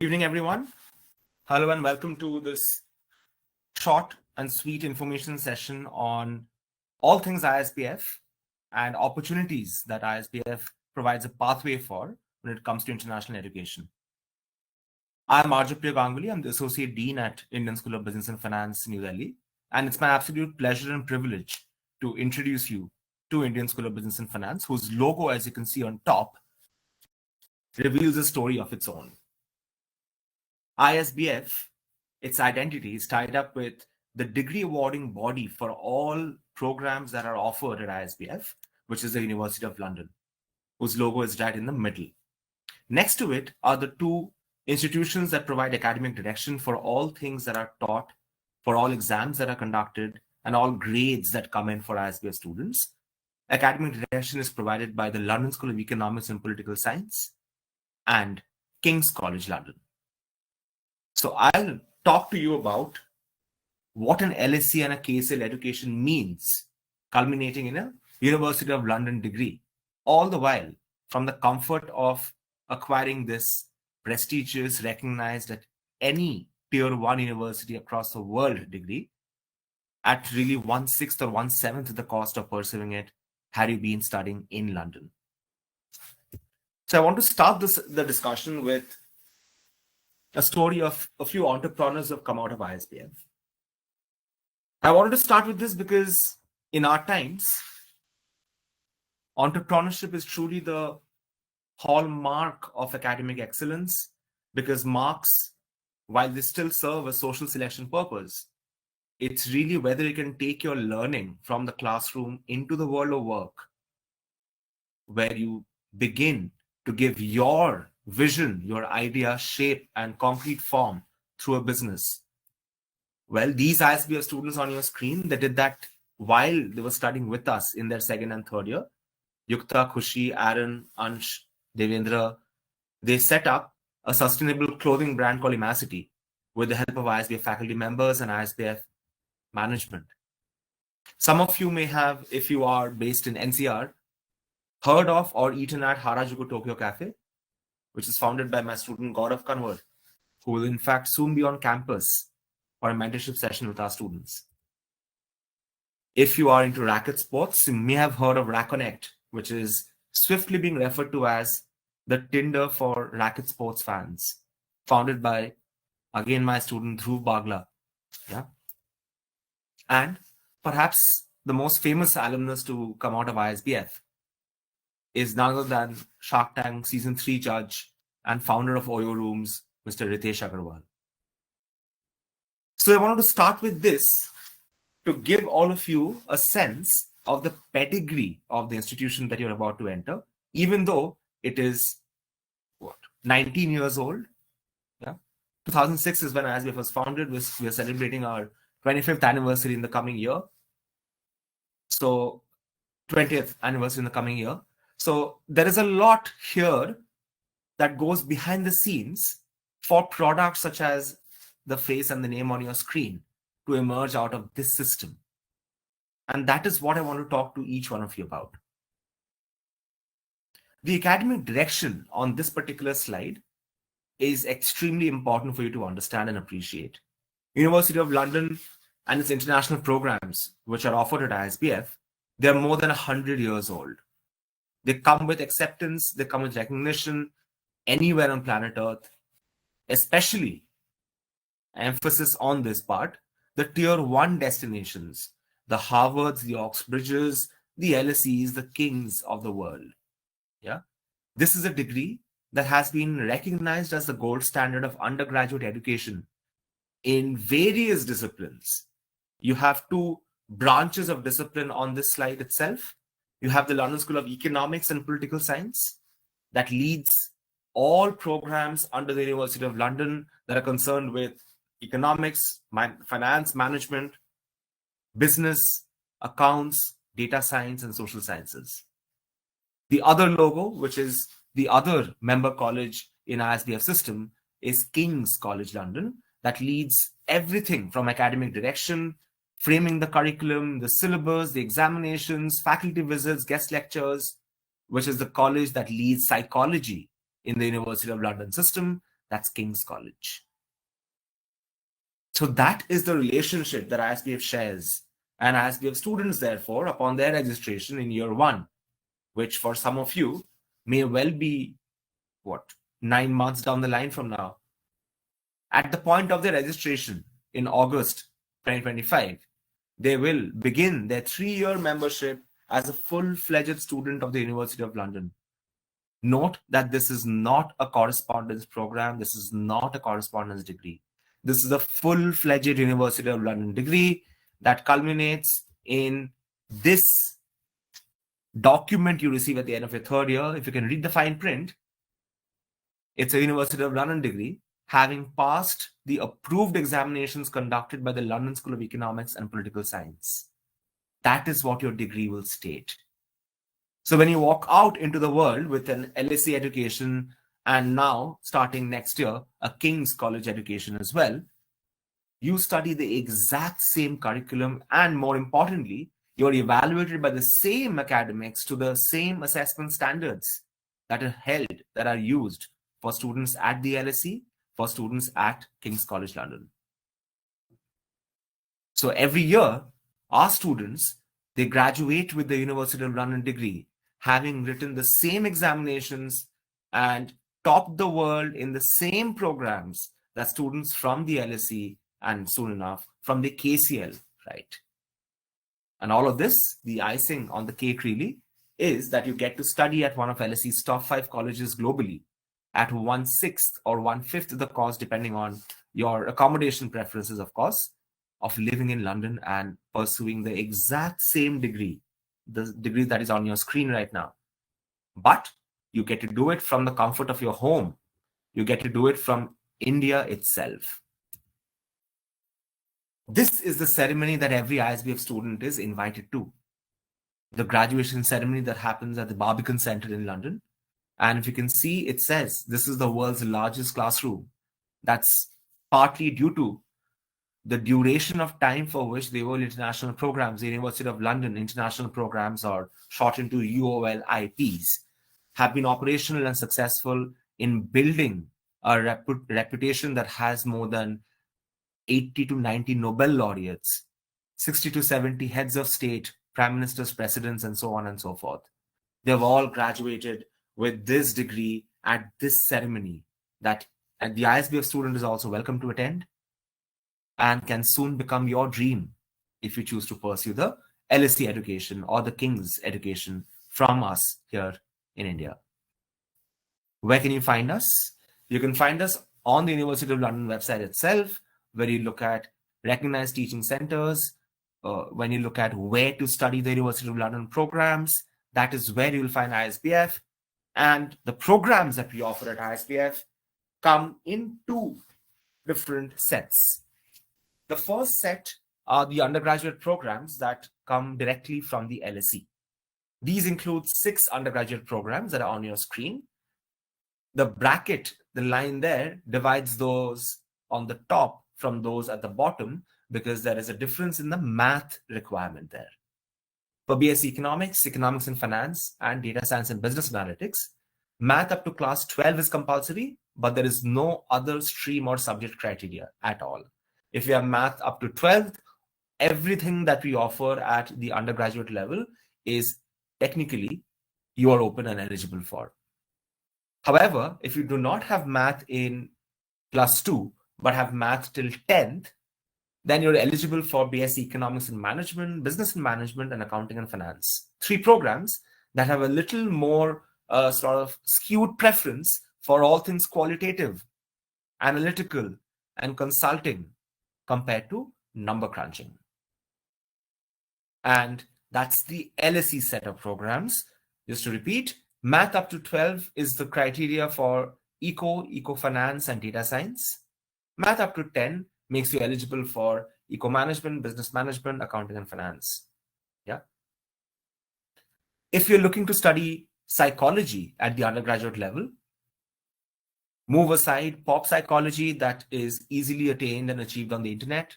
Evening, everyone. Hello and welcome to this short and sweet information session on all things ISBF and opportunities that ISBF provides a pathway for when it comes to international education. I'm Aryapriya Ganguly. I'm the Associate Dean at Indian School of Business and Finance, New Delhi. And it's my absolute pleasure and privilege to introduce you to Indian School of Business and Finance, whose logo, as you can see on top, reveals a story of its own. ISBF, its identity is tied up with the degree awarding body for all programs that are offered at ISBF, which is the University of London, whose logo is right in the middle. Next to it are the two institutions that provide academic direction for all things that are taught, for all exams that are conducted, and all grades that come in for ISBF students. Academic direction is provided by the London School of Economics and Political Science and King's College London. So I'll talk to you about what an LSc and a KSL education means, culminating in a University of London degree, all the while from the comfort of acquiring this prestigious, recognized at any tier 1 university across the world degree at really 1/6 or 1/7 of the cost of pursuing it had you been studying in London. So I want to start the discussion with a story of a few entrepreneurs who have come out of ISBF. I wanted to start with this because in our times, entrepreneurship is truly the hallmark of academic excellence, because marks, while they still serve a social selection purpose, it's really whether you can take your learning from the classroom into the world of work, where you begin to give your vision, your idea, shape, and concrete form through a business. Well, these ISBF students on your screen, they did that while they were studying with us in their second and third year. Yukta, Khushi, Aaron, Ansh, Devendra, they set up a sustainable clothing brand called Imacity with the help of ISBF faculty members and ISBF management. Some of you may have, if you are based in NCR, heard of or eaten at Harajuku Tokyo Cafe, which is founded by my student Gaurav Kanwar, who will in fact soon be on campus for a mentorship session with our students. If you are into racket sports, you may have heard of Racconnect, which is swiftly being referred to as the Tinder for racket sports fans, founded by, again, my student Dhruv Bagla. Yeah. And perhaps the most famous alumnus to come out of ISBF is none other than Shark Tank Season 3 judge and founder of Oyo Rooms, Mr. Ritesh Agarwal. So I wanted to start with this to give all of you a sense of the pedigree of the institution that you're about to enter, even though it is, 19 years old. Yeah, 2006 is when ISBF was founded. We are celebrating our 25th anniversary in the coming year. So 20th anniversary in the coming year. So there is a lot here that goes behind the scenes for products such as the face and the name on your screen to emerge out of this system. And that is what I want to talk to each one of you about. The academic direction on this particular slide is extremely important for you to understand and appreciate. University of London and its international programs, which are offered at ISBF, they're more than 100 years old. They come with acceptance, they come with recognition anywhere on planet Earth, especially emphasis on this part, the tier 1 destinations, the Harvards, the Oxbridges, the LSEs, the kings of the world. Yeah, this is a degree that has been recognized as the gold standard of undergraduate education in various disciplines. You have two branches of discipline on this slide itself. You have the London School of Economics and Political Science that leads all programs under the University of London that are concerned with economics, finance, management, business, accounts, data science, and social sciences. The other logo, which is the other member college in ISBF system, is King's College London, that leads everything from academic direction, framing the curriculum, the syllabus, the examinations, faculty visits, guest lectures, which is the college that leads psychology in the University of London system, That's King's College. So that is the relationship that ISBF shares. And ISBF students, therefore, upon their registration in year 1, which for some of you may well be, 9 months down the line from now, at the point of their registration in August 2025, they will begin their 3-year membership as a full-fledged student of the University of London. Note that this is not a correspondence program. This is not a correspondence degree. This is a full-fledged University of London degree that culminates in this document you receive at the end of your 3rd year. If you can read the fine print, it's a University of London degree having passed the approved examinations conducted by the London School of Economics and Political Science. That is what your degree will state. So when you walk out into the world with an LSE education and now starting next year, a King's College education as well, you study the exact same curriculum, and more importantly, you're evaluated by the same academics to the same assessment standards that are held, that are used for students at the LSE, for students at King's College London. So every year, our students, they graduate with the University of London degree, having written the same examinations and topped the world in the same programs that students from the LSE and soon enough from the KCL, right? And all of this, the icing on the cake really, is that you get to study at one of LSE's top 5 colleges globally at 1/6 or 1/5 of the cost, depending on your accommodation preferences, of course, of living in London and pursuing the exact same degree, the degree that is on your screen right now. But you get to do it from the comfort of your home. You get to do it from India itself. This is the ceremony that every ISBF student is invited to. The graduation ceremony that happens at the Barbican Centre in London. And if you can see, it says this is the world's largest classroom. That's partly due to the duration of time for which the World International Programs, the University of London International Programs, or shortened to UOLIPs, have been operational and successful in building a reputation that has more than 80 to 90 Nobel laureates, 60 to 70 heads of state, prime ministers, presidents, and so on and so forth. They've all graduated with this degree at this ceremony that the ISBF student is also welcome to attend and can soon become your dream if you choose to pursue the LSE education or the King's education from us here in India. Where can you find us? You can find us on the University of London website itself, where you look at recognized teaching centers. When you look at where to study the University of London programs, that is where you'll find ISBF. And the programs that we offer at ISBF come in 2 different sets. The first set are the undergraduate programs that come directly from the LSE. These include 6 undergraduate programs that are on your screen. The bracket, the line there, divides those on the top from those at the bottom because there is a difference in the math requirement there. For BSc Economics, Economics and Finance, and Data Science and Business Analytics, math up to class 12 is compulsory, but there is no other stream or subject criteria at all. If you have math up to 12th, everything that we offer at the undergraduate level is technically you are open and eligible for. However, if you do not have math in plus 2, but have math till 10th, then you're eligible for BSc Economics and Management, Business and Management, and Accounting and Finance. 3 programs that have a little more sort of skewed preference for all things qualitative, analytical, and consulting compared to number crunching. And that's the LSE set of programs. Just to repeat, math up to 12 is the criteria for eco-finance, and data science. Math up to 10 makes you eligible for eco-management, business management, accounting, and finance. Yeah. If you're looking to study psychology at the undergraduate level, move aside pop psychology that is easily attained and achieved on the internet.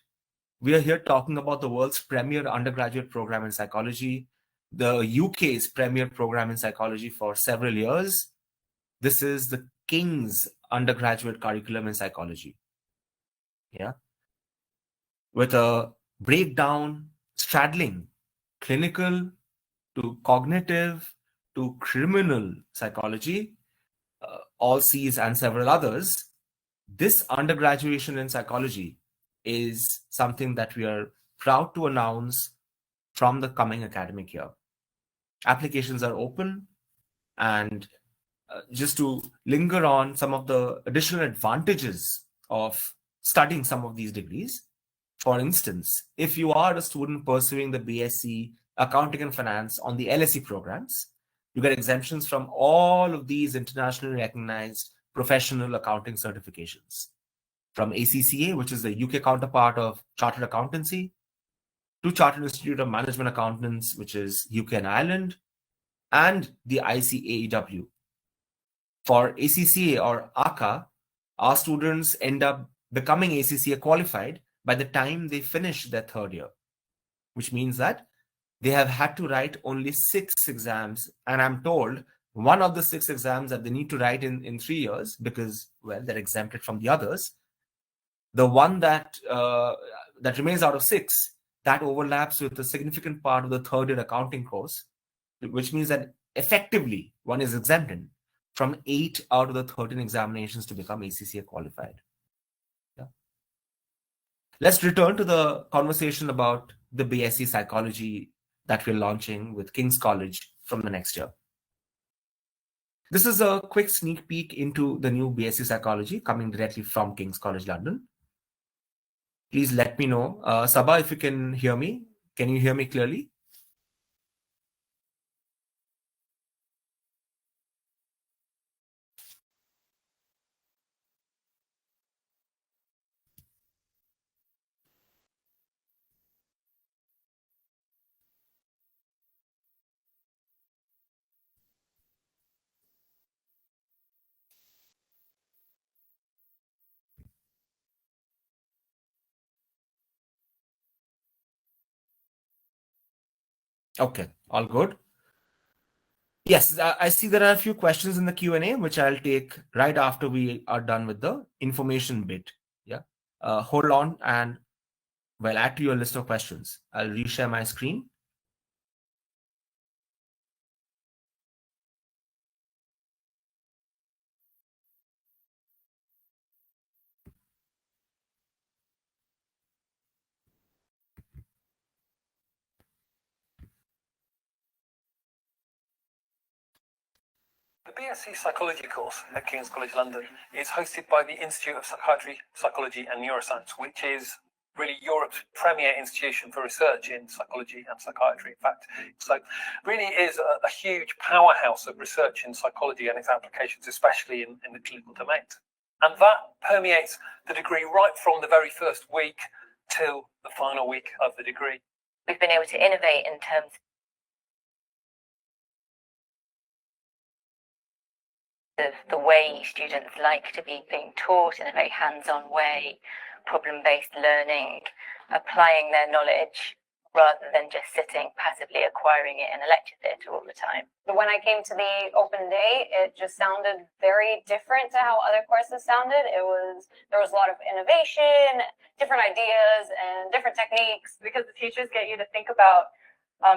We are here talking about the world's premier undergraduate program in psychology, the UK's premier program in psychology for several years. This is the King's undergraduate curriculum in psychology. Yeah. With a breakdown straddling clinical to cognitive to criminal psychology, all C's and several others, this undergraduation in psychology is something that we are proud to announce from the coming academic year. Applications are open, and just to linger on some of the additional advantages of studying some of these degrees. For instance, if you are a student pursuing the BSc Accounting and Finance on the LSE programs, you get exemptions from all of these internationally recognized professional accounting certifications, from ACCA, which is the UK counterpart of Chartered Accountancy, to Chartered Institute of Management Accountants, which is UK and Ireland, and the ICAEW. For ACCA or ACA, our students end up becoming ACCA qualified by the time they finish their third year, which means that they have had to write only 6 exams. And I'm told one of the 6 exams that they need to write in 3 years, because, well, they're exempted from the others. The one that remains out of 6, that overlaps with a significant part of the third year accounting course, which means that effectively one is exempted from 8 out of the 13 examinations to become ACCA qualified. Yeah. Let's return to the conversation about the BSc Psychology that we're launching with King's College from the next year. This is a quick sneak peek into the new BSc Psychology coming directly from King's College London. Please let me know. Sabha, if you can hear me. Can you hear me clearly? Okay, all good. Yes, I see there are a few questions in the Q&A, which I'll take right after we are done with the information bit. Yeah. Hold on, and well, add to your list of questions. I'll reshare my screen. The BSc Psychology course at King's College London is hosted by the Institute of Psychiatry, Psychology and Neuroscience, which is really Europe's premier institution for research in psychology and psychiatry, in fact. So really is a huge powerhouse of research in psychology and its applications, especially in the clinical domain. And that permeates the degree right from the very first week till the final week of the degree. We've been able to innovate in terms of the way students like to be being taught in a very hands-on way, problem-based learning, applying their knowledge rather than just sitting passively acquiring it in a lecture theatre all the time. When I came to the open day, it just sounded very different to how other courses sounded. There was a lot of innovation, different ideas and different techniques, because the teachers get you to think about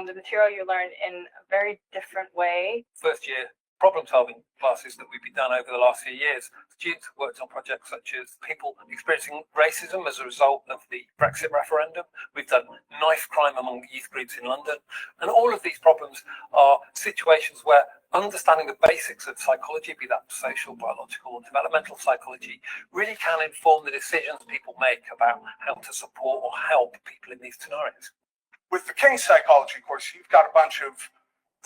the material you learned in a very different way. First year problem-solving classes that we've been done over the last few years, students have worked on projects such as people experiencing racism as a result of the Brexit referendum. We've done knife crime among youth groups in London. And all of these problems are situations where understanding the basics of psychology, be that social, biological, or developmental psychology, really can inform the decisions people make about how to support or help people in these scenarios. With the King's Psychology course, you've got a bunch of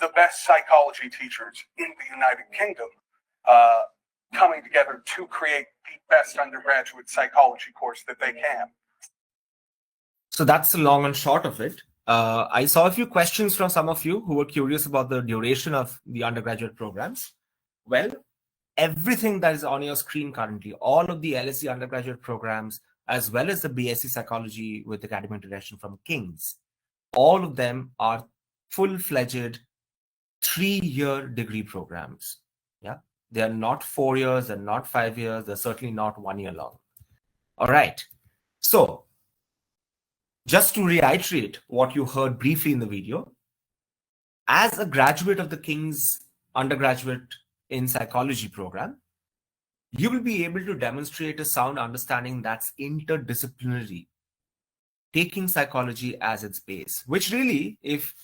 the best psychology teachers in the United Kingdom coming together to create the best undergraduate psychology course that they can. So that's the long and short of it. I saw a few questions from some of you who were curious about the duration of the undergraduate programs. Well, everything that is on your screen currently, all of the LSE undergraduate programs, as well as the BSc Psychology with academic direction from King's, all of them are full-fledged 3-year degree programs. Yeah, They are not 4 years, they're not 5 years, they're certainly not 1 year long. All right. So, just to reiterate what you heard briefly in the video, as a graduate of the King's undergraduate in psychology program, you will be able to demonstrate a sound understanding that's interdisciplinary, taking psychology as its base, which really, if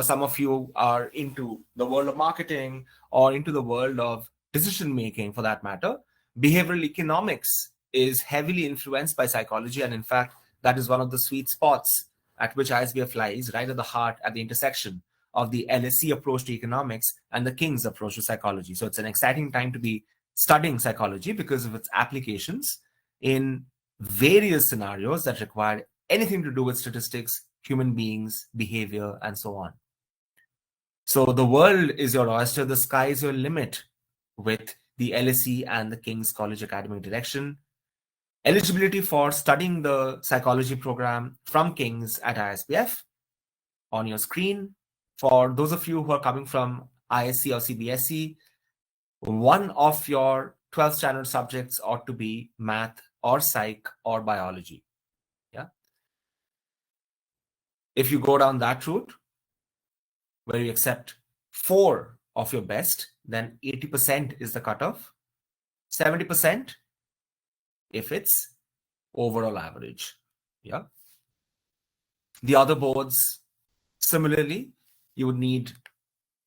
some of you are into the world of marketing or into the world of decision making for that matter, behavioral economics is heavily influenced by psychology. And in fact, that is one of the sweet spots at which ISBF lies, right at the heart, at the intersection of the LSE approach to economics and the King's approach to psychology. So it's an exciting time to be studying psychology because of its applications in various scenarios that require anything to do with statistics, human beings, behavior, and so on. So the world is your oyster, the sky is your limit with the LSE and the King's College Academic Direction. Eligibility for studying the psychology program from King's at ISBF on your screen. For those of you who are coming from ISC or CBSE, one of your 12th standard subjects ought to be math or psych or biology. Yeah. If you go down that route, where you accept 4 of your best, then 80% is the cutoff. 70% if it's overall average. Yeah. The other boards, similarly, you would need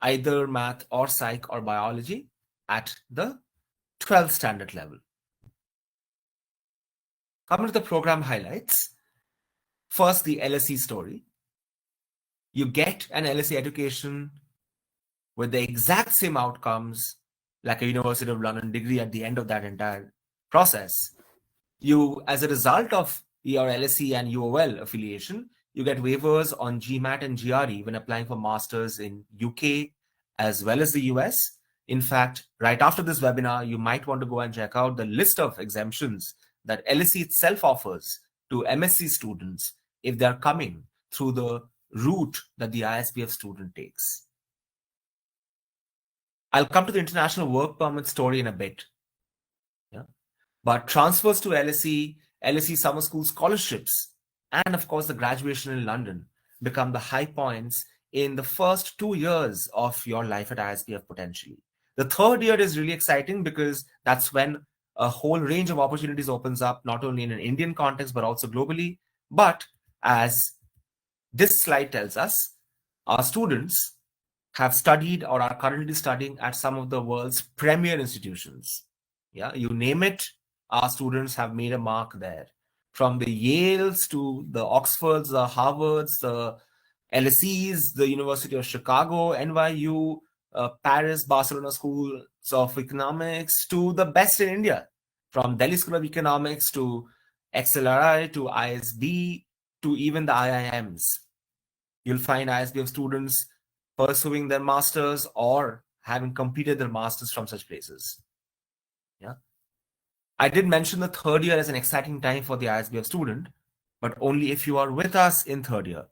either math or psych or biology at the 12th standard level. Coming to the program highlights. First, the LSE story. You get an LSE education with the exact same outcomes like a University of London degree at the end of that entire process. You, as a result of your LSE and UOL affiliation, you get waivers on GMAT and GRE when applying for masters in UK as well as the US. In fact, right after this webinar, you might want to go and check out the list of exemptions that LSE itself offers to MSc students if they're coming through the route that the ISBF student takes. I'll come to the international work permit story in a bit. Yeah. But transfers to LSE, LSE summer school scholarships, and of course the graduation in London become the high points in the first 2 years of your life at ISBF potentially. The third year is really exciting because that's when a whole range of opportunities opens up, not only in an Indian context, but also globally. But as this slide tells us, our students have studied or are currently studying at some of the world's premier institutions. Yeah, you name it, our students have made a mark there. From the Yales to the Oxfords, the Harvards, the LSEs, the University of Chicago, NYU, Paris, Barcelona schools of economics, to the best in India, from Delhi School of Economics to XLRI to ISB to even the IIMs. You'll find ISBF students pursuing their masters or having completed their masters from such places. Yeah, I did mention the third year as an exciting time for the ISBF student, but only if you are with us in third year.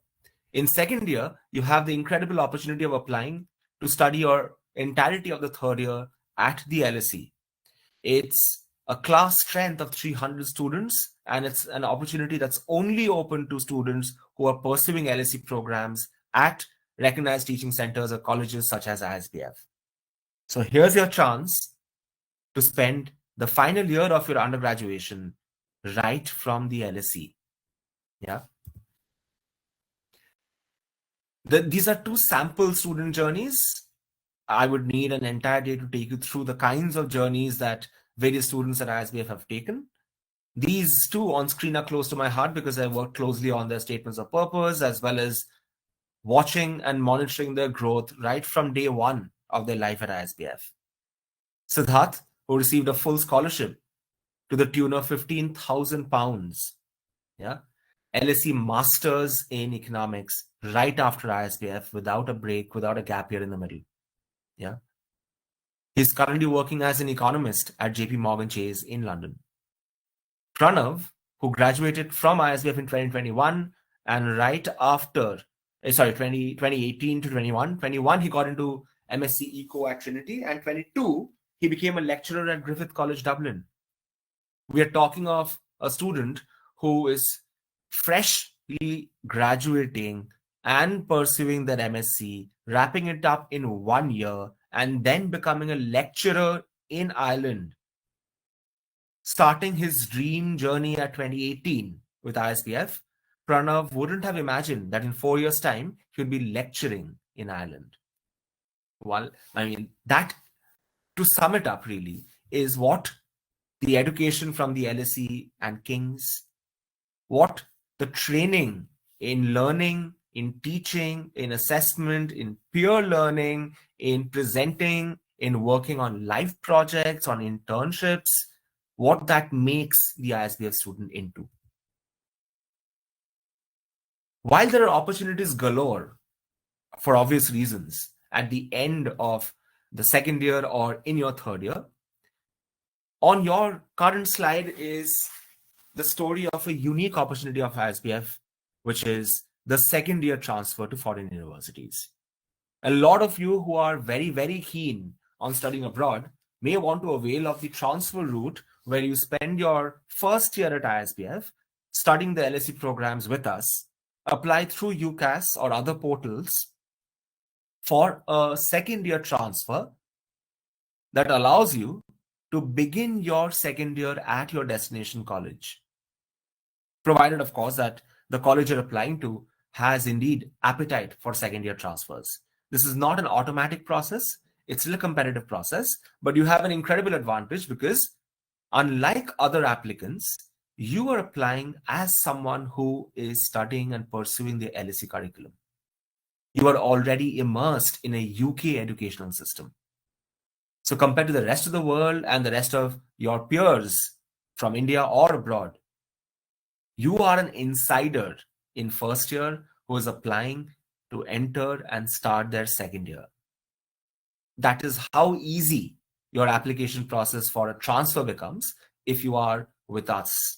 In second year, you have the incredible opportunity of applying to study your entirety of the third year at the LSE. It's a class strength of 300 students, and it's an opportunity that's only open to students who are pursuing LSE programs at recognized teaching centers or colleges such as ISBF. So here's your chance to spend the final year of your undergraduation right from the LSE. Yeah. These are 2 sample student journeys. I would need an entire day to take you through the kinds of journeys that various students at ISBF have taken. These 2 on screen are close to my heart because I worked closely on their statements of purpose, as well as watching and monitoring their growth right from day 1 of their life at ISBF. Siddharth, who received a full scholarship to the tune of £15,000. Yeah. LSE Masters in Economics right after ISBF without a break, without a gap year in the middle. Yeah. He's currently working as an economist at JP Morgan Chase in London. Pranav, who graduated from ISBF in 2021 and right after, 2018 to 21, he got into MSc Eco at Trinity, and 22, he became a lecturer at Griffith College, Dublin. We are talking of a student who is freshly graduating and pursuing their MSc, wrapping it up in 1 year, and then becoming a lecturer in Ireland, starting his dream journey at 2018 with ISBF. Pranav wouldn't have imagined that in 4 years' time, he would be lecturing in Ireland. Well, I mean, that, to sum it up really, is what the education from the LSE and King's, what the training in learning, in teaching, in assessment, in peer learning, in presenting, in working on live projects, on internships, what that makes the ISBF student into. While there are opportunities galore, for obvious reasons, at the end of the second year or in your third year, on your current slide is the story of a unique opportunity of ISBF, which is the second year transfer to foreign universities. A lot of you who are very, very keen on studying abroad may want to avail of the transfer route where you spend your first year at ISBF studying the LSE programs with us, apply through UCAS or other portals for a second year transfer that allows you to begin your second year at your destination college, provided, of course, that the college you're applying to has indeed appetite for second year transfers. This is not an automatic process. It's still a competitive process, but you have an incredible advantage because unlike other applicants, you are applying as someone who is studying and pursuing the LSE curriculum. You are already immersed in a UK educational system. So compared to the rest of the world and the rest of your peers from India or abroad, you are an insider in first year who is applying to enter and start their second year. That is how easy your application process for a transfer becomes if you are with us.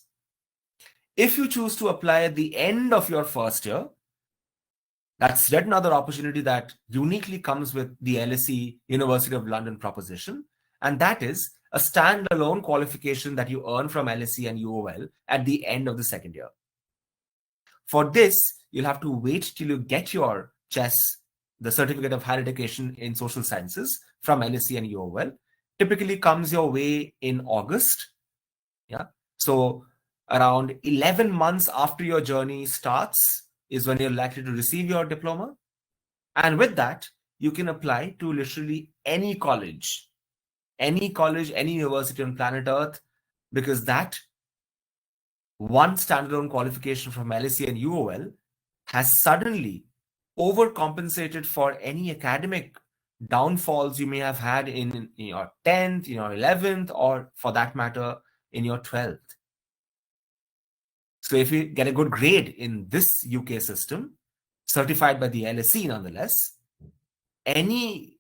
If you choose to apply at the end of your first year, that's yet another opportunity that uniquely comes with the LSE University of London proposition, and that is a standalone qualification that you earn from LSE and UOL at the end of the second year. For this, you'll have to wait till you get your CHES, the Certificate of Higher Education in Social Sciences from LSE and UOL. Typically comes your way in August. Yeah. So around 11 months after your journey starts is when you're likely to receive your diploma. And with that, you can apply to literally any college, any university on planet Earth, because that one standalone qualification from LSE and UOL has suddenly overcompensated for any academic downfalls you may have had in your 10th, in your 11th, or for that matter, in your 12th. So if you get a good grade in this UK system, certified by the LSE nonetheless, any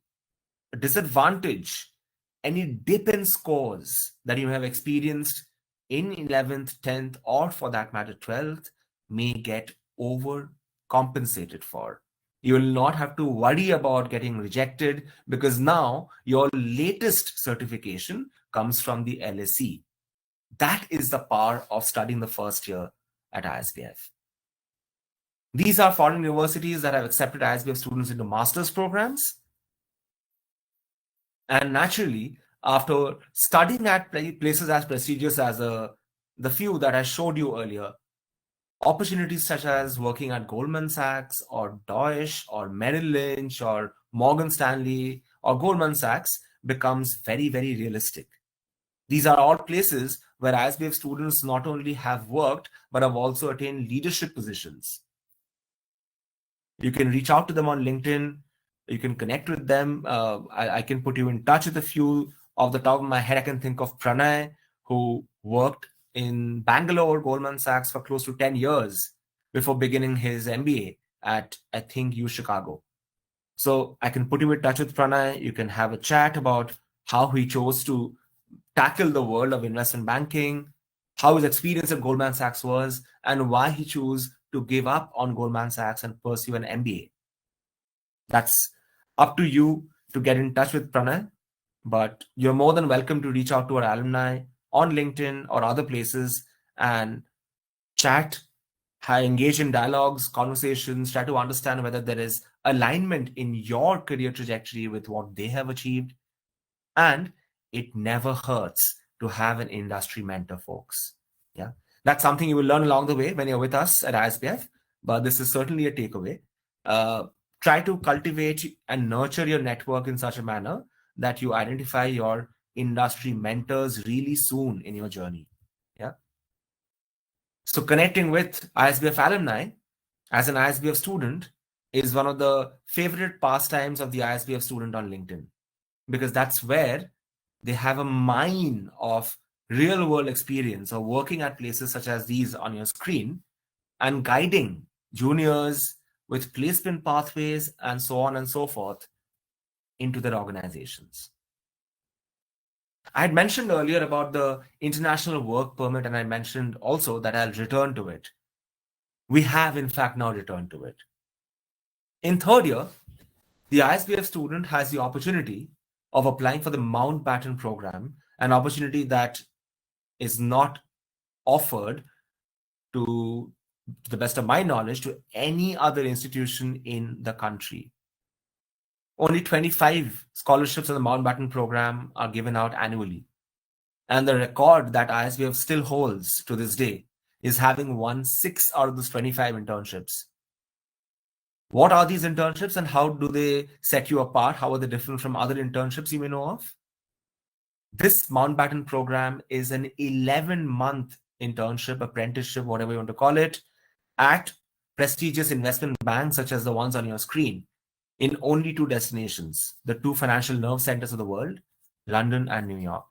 disadvantage, any dip in scores that you have experienced in 11th, 10th, or for that matter 12th may get overcompensated for. You will not have to worry about getting rejected because now your latest certification comes from the LSE. That is the power of studying the first year at ISBF. These are foreign universities that have accepted ISBF students into master's programs. And naturally, after studying at places as prestigious as the few that I showed you earlier, opportunities such as working at Goldman Sachs or Deutsche or Merrill Lynch or Morgan Stanley or Goldman Sachs becomes very, very realistic. These are all places where ISBF students not only have worked, but have also attained leadership positions. You can reach out to them on LinkedIn. You can connect with them. I can put you in touch with a few. Off the top of my head, I can think of Pranay, who worked in Bangalore, Goldman Sachs for close to 10 years before beginning his MBA at, I think, U Chicago. So I can put you in touch with Pranay. You can have a chat about how he chose to tackle the world of investment banking, how his experience at Goldman Sachs was, and why he chose to give up on Goldman Sachs and pursue an MBA. That's up to you to get in touch with Pranay. But you're more than welcome to reach out to our alumni on LinkedIn or other places and chat, engage in dialogues, conversations, try to understand whether there is alignment in your career trajectory with what they have achieved. And it never hurts to have an industry mentor, folks. Yeah, that's something you will learn along the way when you're with us at ISBF, but this is certainly a takeaway. Try to cultivate and nurture your network in such a manner that you identify your industry mentors really soon in your journey. Yeah. So connecting with ISBF alumni as an ISBF student is one of the favorite pastimes of the ISBF student on LinkedIn, because that's where they have a mine of real world experience of working at places such as these on your screen and guiding juniors with placement pathways and so on and so forth into their organizations. I had mentioned earlier about the international work permit, and I mentioned also that I'll return to it. We have, in fact, now returned to it. In third year, the ISBF student has the opportunity of applying for the Mountbatten program, an opportunity that is not offered, to the best of my knowledge, to any other institution in the country. Only 25 scholarships in the Mountbatten program are given out annually. And the record that ISBF still holds to this day is having won 6 out of those 25 internships. What are these internships and how do they set you apart? How are they different from other internships you may know of? This Mountbatten program is an 11-month internship, apprenticeship, whatever you want to call it, at prestigious investment banks such as the ones on your screen, in only 2 destinations, the 2 financial nerve centers of the world, London and New York.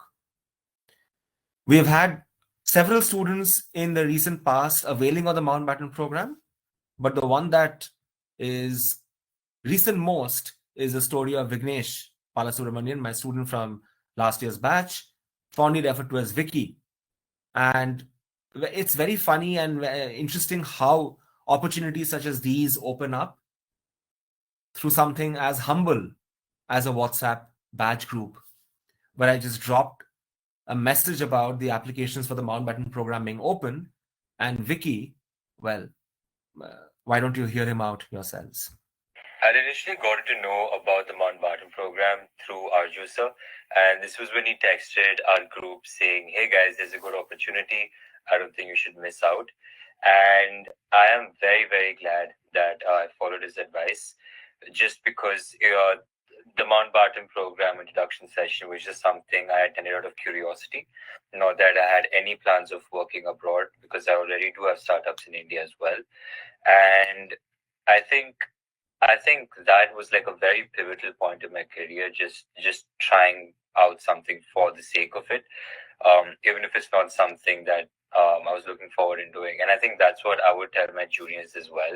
We have had several students in the recent past availing of the Mountbatten program, but the one that is recent most is the story of Vignesh Palasubramanian, my student from last year's batch, fondly referred to as Vicky. And it's very funny and interesting how opportunities such as these open up through something as humble as a WhatsApp badge group, where I just dropped a message about the applications for the Mountbatten program being open. And Vicky, well, why don't you hear him out yourselves? I initially got to know about the Mountbatten program through our user, and this was when he texted our group saying, "Hey guys, there's a good opportunity. I don't think you should miss out." And I am very, very glad that I followed his advice, just because the Mountbatten program introduction session was just something I attended out of curiosity, not that I had any plans of working abroad, because I already do have startups in India as well. And I think that was like a very pivotal point in my career, just trying out something for the sake of it, even if it's not something that I was looking forward in doing. And I think that's what I would tell my juniors as well.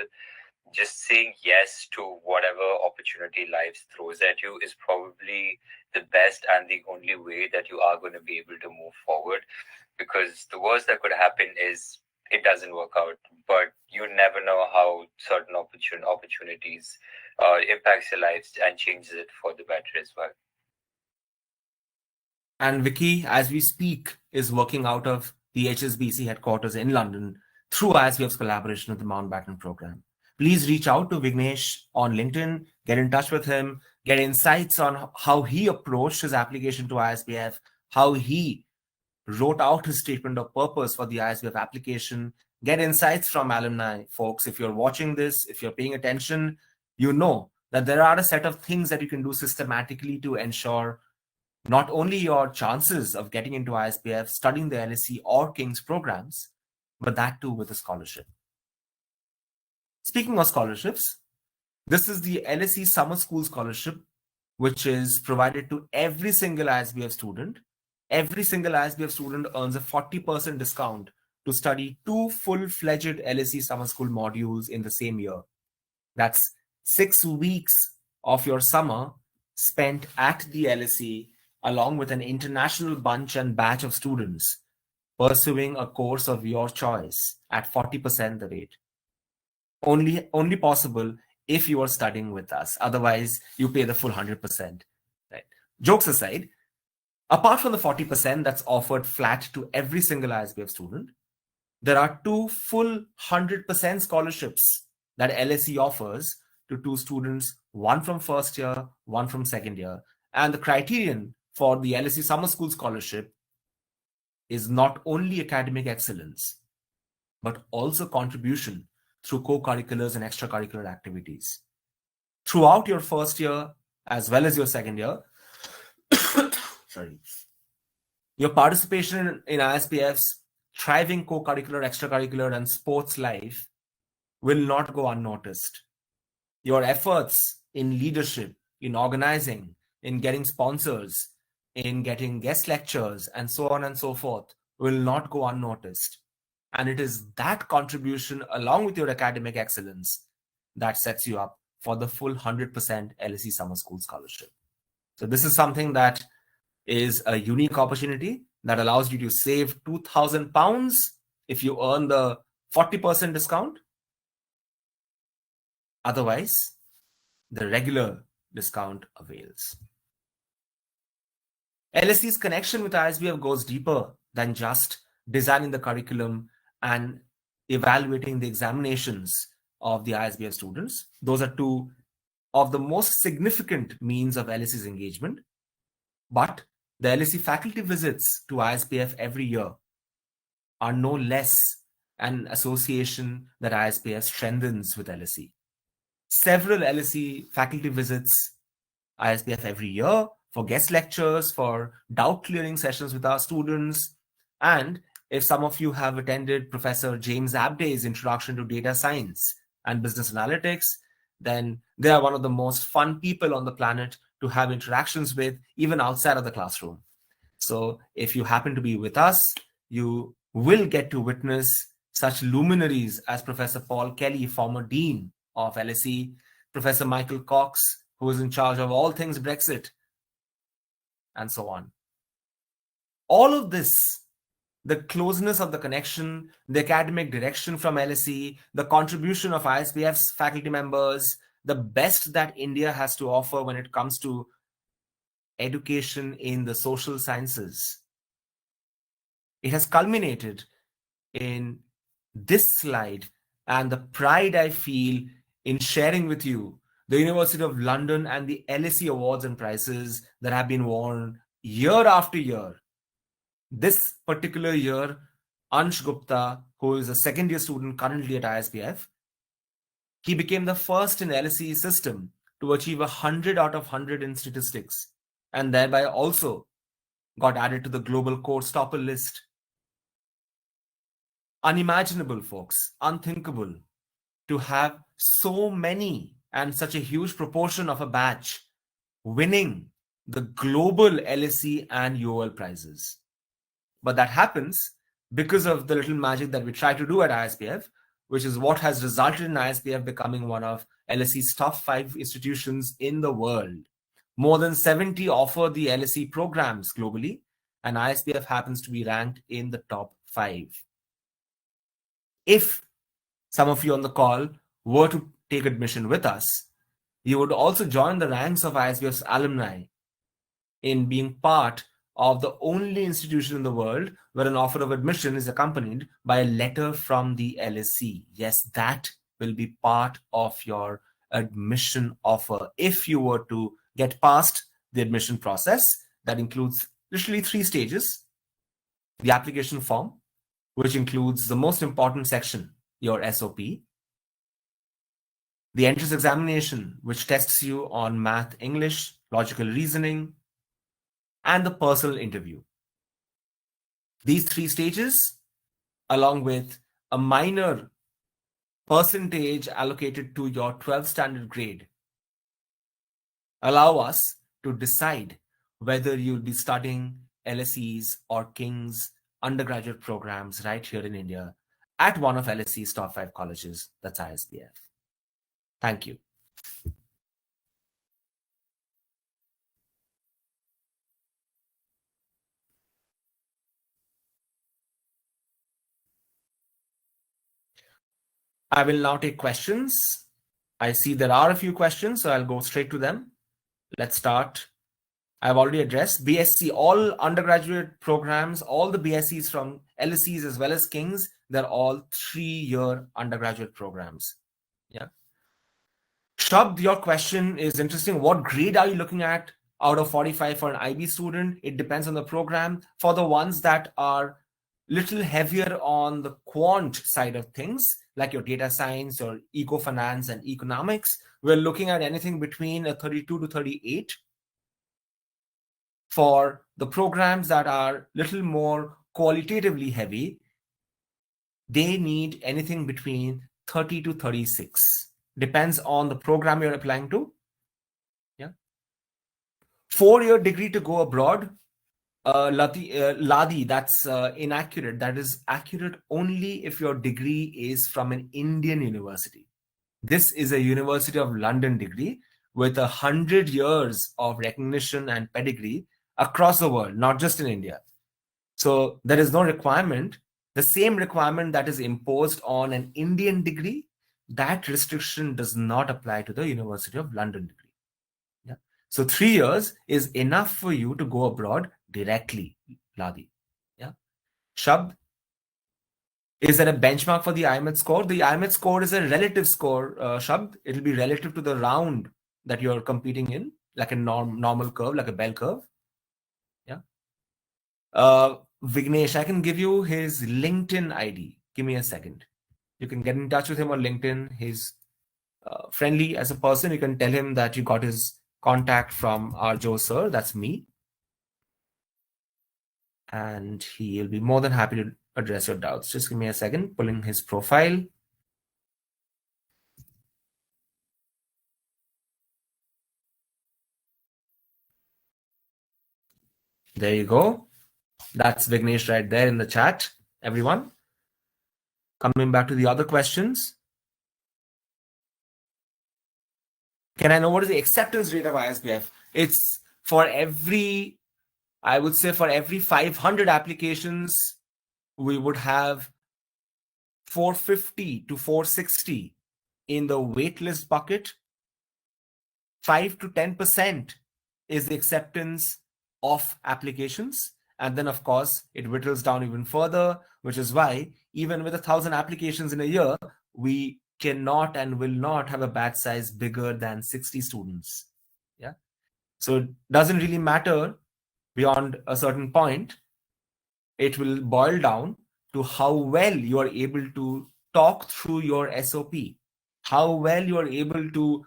Just saying yes to whatever opportunity life throws at you is probably the best and the only way that you are going to be able to move forward, because the worst that could happen is it doesn't work out, but you never know how certain opportunities impacts your lives and changes it for the better as well. And Vicky, as we speak, is working out of the HSBC headquarters in London through ISBF's collaboration with the Mountbatten program. Please reach out to Vignesh on LinkedIn, get in touch with him, get insights on how he approached his application to ISBF, how he wrote out his statement of purpose for the ISBF application, get insights from alumni. Folks, if you're watching this, if you're paying attention, you know that there are a set of things that you can do systematically to ensure not only your chances of getting into ISBF, studying the LSE or King's programs, but that too with a scholarship. Speaking of scholarships, this is the LSE Summer School Scholarship, which is provided to every single ISBF student. Every single ISBF student earns a 40% discount to study 2 full-fledged LSE Summer School modules in the same year. That's 6 weeks of your summer spent at the LSE, along with an international bunch and batch of students pursuing a course of your choice at 40% the rate. Only possible if you are studying with us. Otherwise, you pay the full 100%. Right? Jokes aside, Apart from the 40% that's offered flat to every single ISBF student, there are 2 full 100% scholarships that LSE offers to 2 students, one from first year, one from second year. And the criterion for the LSE Summer School Scholarship is not only academic excellence, but also contribution through co-curriculars and extracurricular activities. Throughout your first year, as well as your second year, your participation in ISBF's thriving co-curricular, extracurricular, and sports life will not go unnoticed. Your efforts in leadership, in organizing, in getting sponsors, in getting guest lectures, and so on and so forth will not go unnoticed. And it is that contribution, along with your academic excellence, that sets you up for the full 100% LSE Summer School Scholarship. So this is something that is a unique opportunity that allows you to save £2,000 if you earn the 40% discount. Otherwise, the regular discount avails. LSE's connection with ISBF goes deeper than just designing the curriculum and evaluating the examinations of the ISBF students. Those are 2 of the most significant means of LSE's engagement. But the LSE faculty visits to ISBF every year are no less an association that ISBF strengthens with LSE. Several LSE faculty visits ISBF every year for guest lectures, for doubt clearing sessions with our students. And if some of you have attended Professor James Abday's Introduction to Data Science and Business Analytics, then they are one of the most fun people on the planet to have interactions with, even outside of the classroom. So if you happen to be with us, you will get to witness such luminaries as Professor Paul Kelly, former Dean of LSE, Professor Michael Cox, who is in charge of all things Brexit, and so on. All of this, the closeness of the connection, the academic direction from LSE, the contribution of ISBF's faculty members, the best that India has to offer when it comes to education in the social sciences. It has culminated in this slide and the pride I feel in sharing with you the University of London and the LSE awards and prizes that have been won year after year. This particular year, Ansh Gupta, who is a second year student currently at ISBF, he became the first in LSE system to achieve 100 out of 100 in statistics, and thereby also got added to the global course topper list. Unimaginable, folks, unthinkable to have so many and such a huge proportion of a batch winning the global LSE and UOL prizes. But that happens because of the little magic that we try to do at ISBF, which is what has resulted in ISBF becoming one of LSE's top 5 institutions in the world. More than 70 offer the LSE programs globally, and ISBF happens to be ranked in the top 5. If some of you on the call were to take admission with us, you would also join the ranks of ISBF's alumni in being part of the only institution in the world where an offer of admission is accompanied by a letter from the LSE. Yes, that will be part of your admission offer if you were to get past the admission process. That includes literally 3 stages. The application form, which includes the most important section, your SOP. The entrance examination, which tests you on math, English, logical reasoning, and the personal interview. These 3 stages, along with a minor percentage allocated to your 12th standard grade, allow us to decide whether you'll be studying LSE's or King's undergraduate programs right here in India at one of LSE's top 5 colleges, that's ISBF. Thank you. I will now take questions. I see there are a few questions, so I'll go straight to them. Let's start I've already addressed. BSc, all undergraduate programs, all the BScs from LSEs as well as King's, they're all 3-year undergraduate programs. Yeah. Shabd, your question is interesting. What grade are you looking at out of 45 for an IB student? It depends on the program. For the ones that are little heavier on the quant side of things, like your data science or eco-finance and economics, we're looking at anything between a 32 to 38. For the programs that are little more qualitatively heavy, they need anything between 30 to 36. Depends on the program you're applying to. Yeah. 4-year degree to go abroad. Ladi, that's inaccurate. That is accurate only if your degree is from an Indian university. This is a University of London degree with 100 years of recognition and pedigree across the world, not just in India. So there is no requirement. The same requirement that is imposed on an Indian degree, that restriction does not apply to the University of London degree. Yeah. So 3 years is enough for you to go abroad directly, Ladi. Yeah. Shabd, is there a benchmark for the IMET score? The IMET score is a relative score, Shabd. It will be relative to the round that you're competing in, like a normal curve, like a bell curve. Yeah. Vignesh, I can give you his LinkedIn ID. Give me a second. You can get in touch with him on LinkedIn. He's friendly as a person. You can tell him that you got his contact from our Joe sir. That's me. And he'll be more than happy to address your doubts. Just give me a second, pulling his profile. There you go. That's Vignesh right there in the chat, everyone. Coming back to the other questions. Can I know what is the acceptance rate of ISBF? It's for every, I would say for every 500 applications, we would have 450 to 460 in the waitlist bucket. 5 to 10% is the acceptance of applications. And then, of course, it whittles down even further, which is why even with 1,000 applications in a year, we cannot and will not have a batch size bigger than 60 students. Yeah. So it doesn't really matter beyond a certain point. It will boil down to how well you are able to talk through your SOP, how well you are able to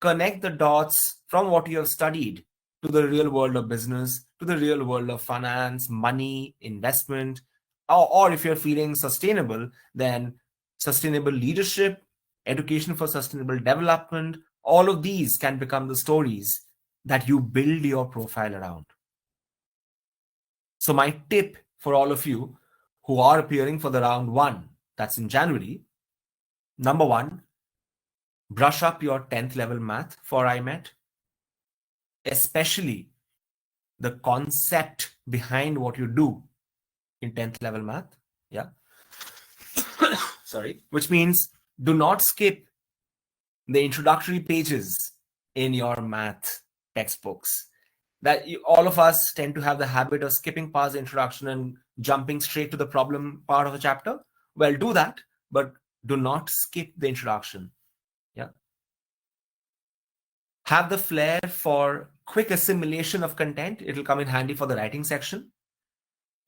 connect the dots from what you have studied to the real world of business, to the real world of finance, money, investment, or if you're feeling sustainable, then sustainable leadership, education for sustainable development, all of these can become the stories that you build your profile around. So my tip for all of you who are appearing for the round 1, that's in January, number 1, brush up your 10th level math for IMET, especially the concept behind what you do in 10th level math. Yeah. Sorry. Which means do not skip the introductory pages in your math textbooks. That all of us tend to have the habit of skipping past the introduction and jumping straight to the problem part of the chapter. Well, do that, but do not skip the introduction. Yeah. Have the flair for quick assimilation of content. It will come in handy for the writing section,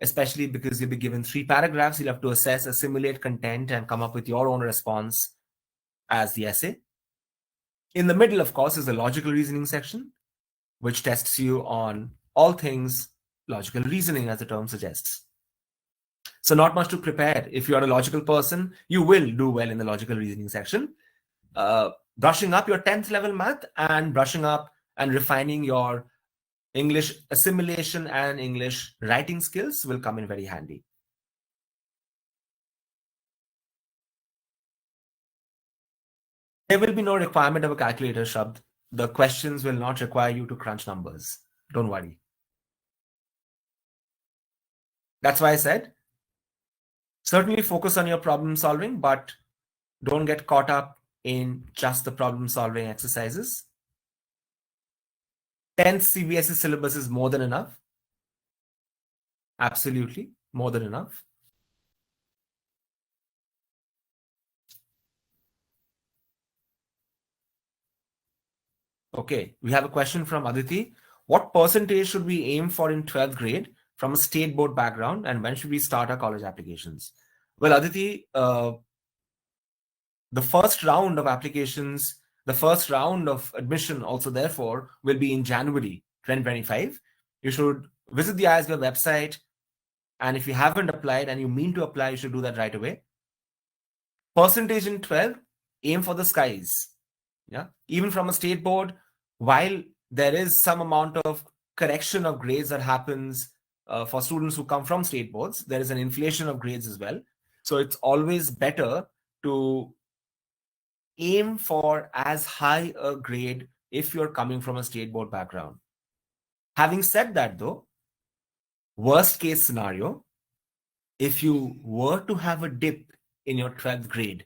especially because you'll be given 3 paragraphs. You'll have to assess, assimilate content, and come up with your own response as the essay. In the middle, of course, is the logical reasoning section, which tests you on all things logical reasoning, as the term suggests. So not much to prepare. If you are a logical person, you will do well in the logical reasoning section. Brushing up your 10th level math and brushing up and refining your English assimilation and English writing skills will come in very handy. There will be no requirement of a calculator, Shabd. The questions will not require you to crunch numbers. Don't worry. That's why I said, certainly focus on your problem solving, but don't get caught up in just the problem solving exercises. 10th CBSE syllabus is more than enough. Absolutely, more than enough. Okay, we have a question from Aditi. What percentage should we aim for in 12th grade from a state board background, and when should we start our college applications? Well, Aditi, the first round of applications, the first round of admission also therefore will be in January 2025. You should visit the ISBF website, and if you haven't applied and you mean to apply, you should do that right away. Percentage in 12, aim for the skies. Yeah, even from a state board, while there is some amount of correction of grades that happens for students who come from state boards, there is an inflation of grades as well. So it's always better to aim for as high a grade if you're coming from a state board background. Having said that though, worst case scenario, if you were to have a dip in your 12th grade,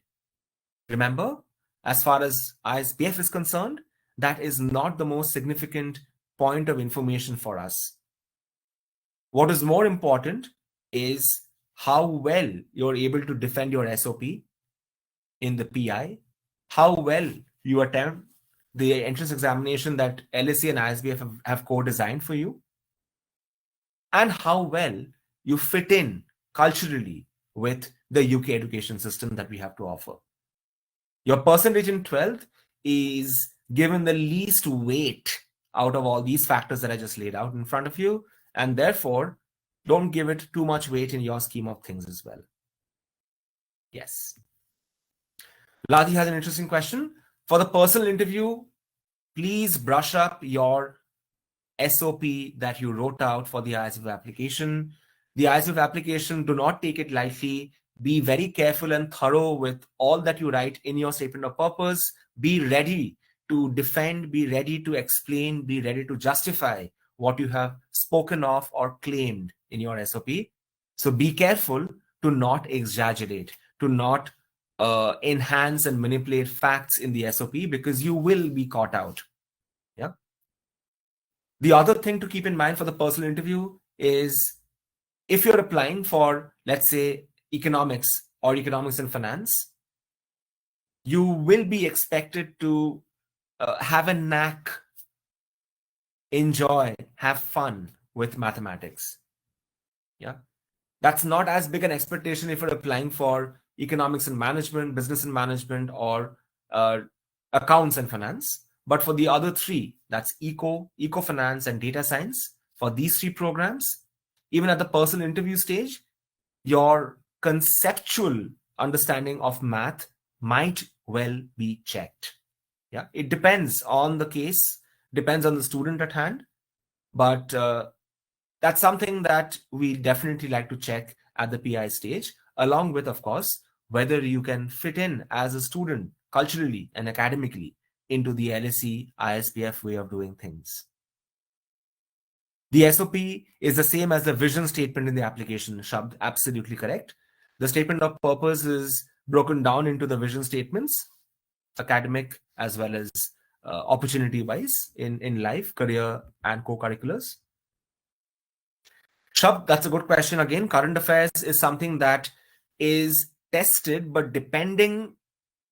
remember, as far as ISBF is concerned, that is not the most significant point of information for us. What is more important is how well you're able to defend your SOP in the PI, how well you attempt the entrance examination that LSE and ISBF have co-designed for you, and how well you fit in culturally with the UK education system that we have to offer. Your percentage in 12th is given the least weight out of all these factors that I just laid out in front of you, and therefore don't give it too much weight in your scheme of things as well. Yes. Ladhi has an interesting question. For the personal interview, please brush up your SOP that you wrote out for the ISBF application. The ISBF application, do not take it lightly. Be very careful and thorough with all that you write in your statement of purpose. Be ready to defend, be ready to explain, be ready to justify what you have spoken of or claimed in your SOP. So be careful to not exaggerate, to not enhance and manipulate facts in the SOP, because you will be caught out. Yeah. The other thing to keep in mind for the personal interview is if you're applying for, let's say, economics or economics and finance, you will be expected to have a knack, enjoy, have fun with mathematics. Yeah, that's not as big an expectation if you're applying for economics and management, business and management, or accounts and finance. But for the other three, that's eco-finance, and data science, for these three programs, even at the personal interview stage, your conceptual understanding of math might well be checked. Yeah, it depends on the case, depends on the student at hand, but that's something that we definitely like to check at the PI stage, along with, of course, whether you can fit in as a student culturally and academically into the LSE ISBF way of doing things. The SOP is the same as the vision statement in the application, Shabd, absolutely correct. The statement of purpose is broken down into the vision statements, academic as well as opportunity-wise in life, career, and co-curriculars. Shabd, that's a good question. Again, current affairs is something that is tested, but depending,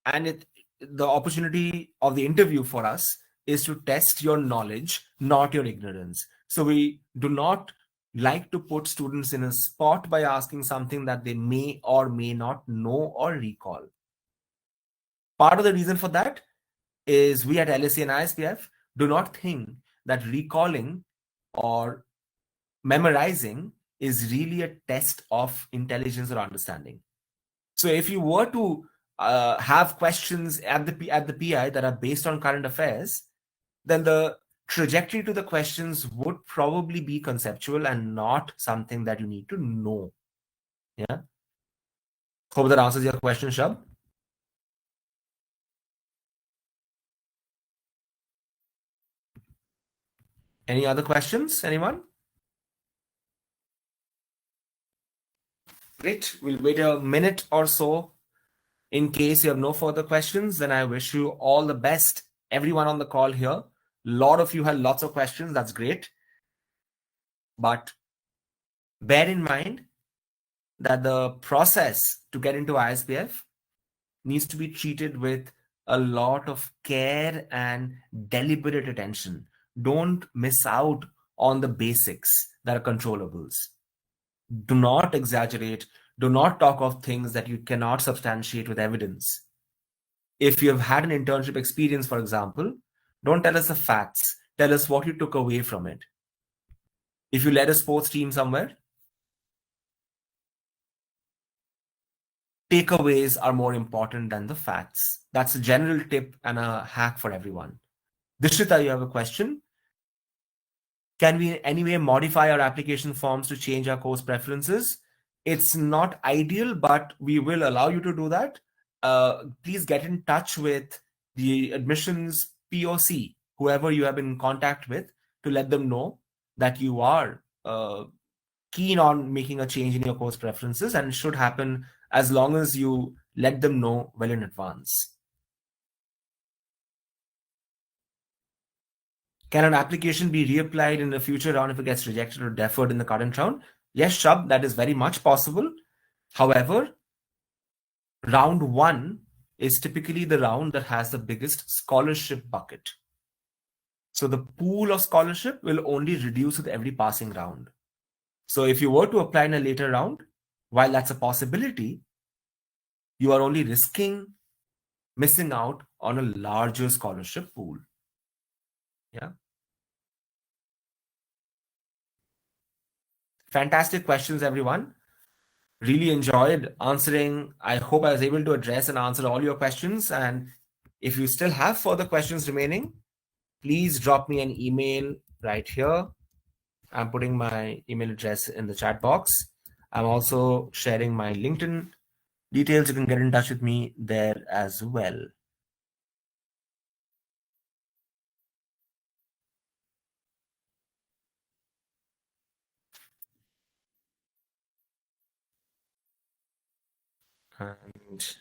and the opportunity of the interview for us is to test your knowledge, not your ignorance. So we do not like to put students in a spot by asking something that they may or may not know or recall. Part of the reason for that is we at LSE and ISBF do not think that recalling or memorizing is really a test of intelligence or understanding. So if you were to have questions at the PI that are based on current affairs, then the trajectory to the questions would probably be conceptual and not something that you need to know. Yeah. Hope that answers your question, Shab. Any other questions? Anyone? Great. We'll wait a minute or so. In case you have no further questions, then I wish you all the best, everyone on the call here. lot of you had lots of questions. That's great. But bear in mind that the process to get into ISBF needs to be treated with a lot of care and deliberate attention. Don't miss out on the basics that are controllables. Do not exaggerate. Do not talk of things that you cannot substantiate with evidence. If you have had an internship experience, for example, don't tell us the facts. Tell us what you took away from it. If you led a sports team somewhere, takeaways are more important than the facts. That's a general tip and a hack for everyone. Dishita, you have a question? Can we in any way modify our application forms to change our course preferences? It's not ideal, but we will allow you to do that. Please get in touch with the admissions POC, whoever you have been in contact with, to let them know that you are keen on making a change in your course preferences, and it should happen as long as you let them know well in advance. Can an application be reapplied in the future round if it gets rejected or deferred in the current round? Yes, Shab, that is very much possible. However, round 1 is typically the round that has the biggest scholarship bucket. So the pool of scholarship will only reduce with every passing round. So if you were to apply in a later round, while that's a possibility, you are only risking missing out on a larger scholarship pool. Yeah. Fantastic questions, everyone. Really enjoyed answering. I hope I was able to address and answer all your questions. And if you still have further questions remaining, please drop me an email right here. I'm putting my email address in the chat box. I'm also sharing my LinkedIn details. You can get in touch with me there as well. And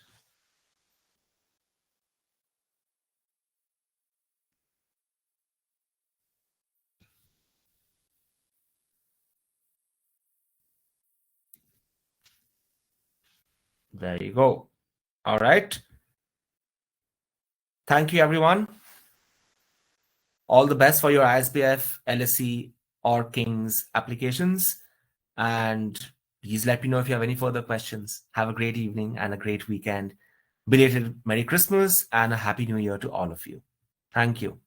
there you go. All right. Thank you, everyone. All the best for your ISBF, LSE, or King's applications. And please let me know if you have any further questions. Have a great evening and a great weekend. Belated Merry Christmas and a Happy New Year to all of you. Thank you.